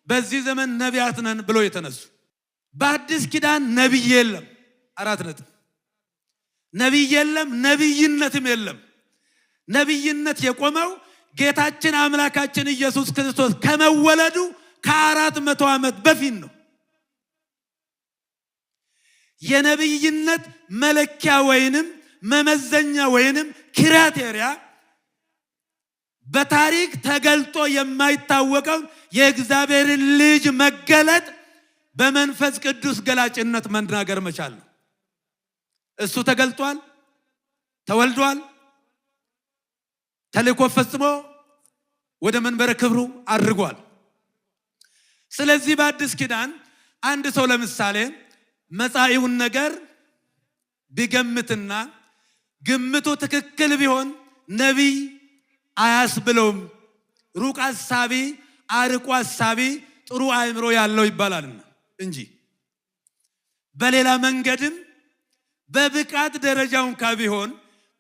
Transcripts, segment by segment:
በዚህ ዘመን ነቢያት ነን ብሎ የተነሱ በአዲስ ኪዳን ነብይ የለም። 4 ነጥብ። ነብይ የለም፣ ነብይነትም የለም። ነብይነት የቆመው ጌታችን አምላካችን ኢየሱስ ክርስቶስ ከመወለዱ ከ400 ዓመት በፊት ነው። የነብይነት መለኪያ ወይንም መመዘኛ ወይንም ክራይቴሪያ በታሪክ ተገልጦ የማይታወቀው የእግዚአብሔር ልጅ መገለጥ በመንፈስ ቅዱስ ገላጭነት መናገር መቻል ነው። እሱ ተገልጧል፣ ተወልዷል፣ ተልእኮ ፈጽሞ ወደ መንበረ ክብሩ አድርጓል። ስለዚህ በአዲስ ኪዳን አንድ ሰው ለምሳሌ መጻኢውን ነገር ቢገምትና ግምቱ ትክክል ቢሆን ነቢይ አያስብለውም። ሩቅ አሳቢ፣ አርቆ አሳቢ፣ ጥሩ አእምሮ ያለው ይባላልና እንጂ በሌላ መንገድም በብቃት ደረጃውን ቢሆን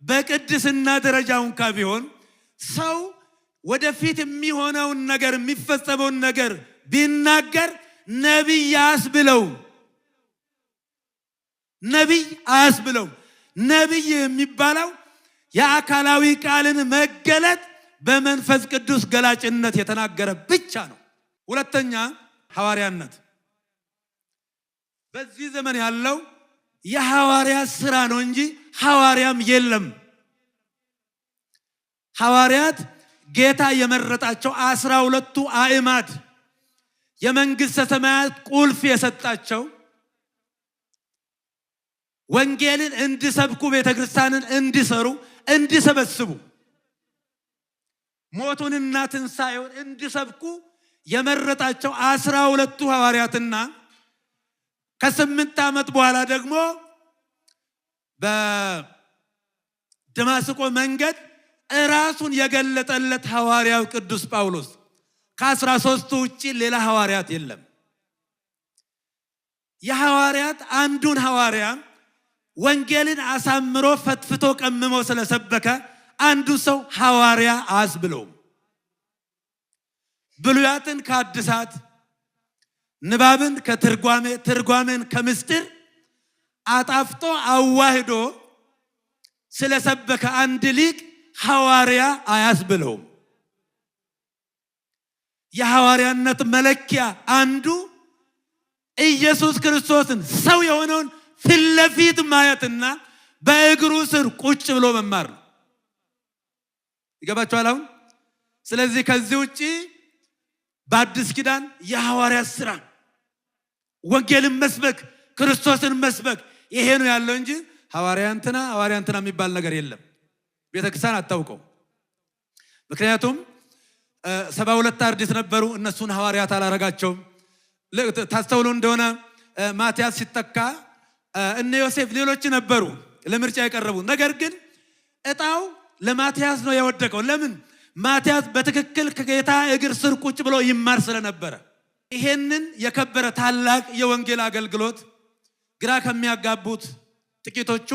በቅድስና ደረጃውን ቢሆን ሰው ወደፊት የሚሆነውን ነገር የሚፈጸመውን ነገር ቢናገር ነቢይ አያስብለውም። ነቢይ አያስብለውም። ነቢይ የሚባለው የአካላዊ ቃልን መገለጥ በመንፈስ ቅዱስ ገላጭነት የተናገረ ብቻ ነው። ሁለተኛ ሐዋርያነት። በዚህ ዘመን ያለው የሐዋርያ ስራ ነው እንጂ ሐዋርያም የለም። ሐዋርያት ጌታ የመረጣቸው 12ቱ አእማድ የመንግስተ ሰማያት ቁልፍ የሰጣቸው ወንጌልን እንዲሰብኩ ቤተክርስቲያንን እንዲሰሩ እንዲሰበስቡ ሞቱንና ትንሣኤውን እንዲሰብኩ የመረጣቸው 12ቱ ሐዋርያትና ከ8 ዓመት በኋላ ደግሞ በደማስቆ መንገድ ራሱን የገለጠለት ሐዋርያው ቅዱስ ጳውሎስ ከ13ቱ ውጪ ሌላ ሐዋርያት የለም። የሐዋርያት አንዱን ሐዋርያ ወንጌልን አሳምሮ ፈትፍቶ ቀምሞ ስለሰበከ አንዱ ሰው ሐዋርያ አያስብለውም። ብሉያትን ከአዲሳት፣ ንባብን ከትርጓሜ፣ ትርጓሜን ከምስጢር አጣፍጦ አዋህዶ ስለሰበከ አንድ ሊቅ ሐዋርያ አያስብለውም። የሐዋርያነት መለኪያ አንዱ ኢየሱስ ክርስቶስን ሰው የሆነውን ፊትለፊት ማየትና በእግሩ ስር ቁጭ ብሎ መማር ነው። ይገባችኋል አሁን? ስለዚህ ከዚህ ውጪ በአዲስ ኪዳን የሐዋርያት ስራ ወንጌልን መስበክ፣ ክርስቶስን መስበክ ይሄ ነው ያለው እንጂ ሐዋርያ እንትና የሚባል ነገር የለም። ቤተክርስቲያን አታውቀው። ምክንያቱም 72 አርድእት ነበሩ፣ እነሱን ሐዋርያት አላረጋቸውም። ታስተውሉ እንደሆነ ማቲያስ ሲተካ እነ ዮሴፍ ሌሎች ነበሩ ለምርጫ የቀረቡ። ነገር ግን እጣው ለማቲያስ ነው የወደቀው። ለምን? ማቲያስ በትክክል ከጌታ እግር ስር ቁጭ ብሎ ይማር ስለነበረ። ይሄንን የከበረ ታላቅ የወንጌል አገልግሎት ግራ ከሚያጋቡት ጥቂቶቹ